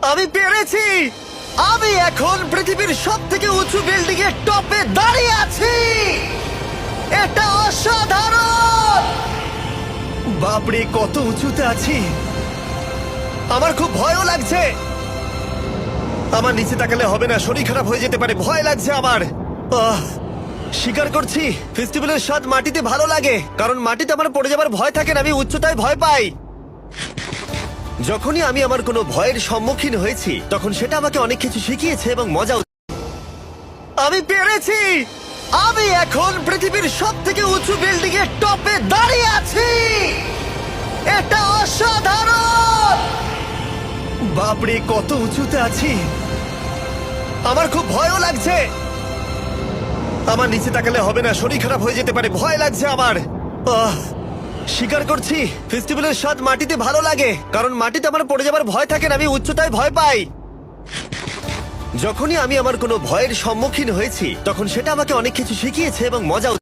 আমি পেরেছি। আমি এখন পৃথিবীর সব থেকে উঁচু বিল্ডিং এর টপে দাঁড়িয়ে আছি। এটা অসাধারণ। বাপরে, কত উঁচুতে আছি। আমার খুব ভয়ও লাগছে। আমার নিচে তাকালে হবে না, শরীর খারাপ হয়ে যেতে পারে, ভয় লাগছে আমার। স্বীকার করছি, ফেস্টিভ্যালের স্বাদ মাটিতে ভালো লাগে, কারণ মাটিতে আমার পড়ে যাবার ভয় থাকে না, আমি উচ্চতায় ভয় পাই। যখনই আমি আমার কোনো ভয়ের সম্মুখীন হয়েছি, তখন সেটা আমাকে অনেক কিছু শিখিয়েছে এবং মজাও। আমি পেরেছি। আমি এখন পৃথিবীর সব থেকে উঁচু বিল্ডিং এর টপে দাঁড়িয়ে আছি। এটা অসাধারণ। বাপরে, কত উঁচুতে আছি। আমার খুব ভয়ও লাগছে। আমার নিচে তাকালে হবে না, শরীর খারাপ হয়ে যেতে পারে, ভয় লাগছে আমার। স্বীকার করছি, ফেস্টিভ্যালের স্বাদ মাটিতে ভালো লাগে, কারণ মাটিতে আমার পড়ে যাবার ভয় থাকে না, আমি উচ্চতায় ভয় পাই। যখনই আমি আমার কোনো ভয়ের সম্মুখীন হয়েছি, তখন সেটা আমাকে অনেক কিছু শিখিয়েছে এবং মজাও।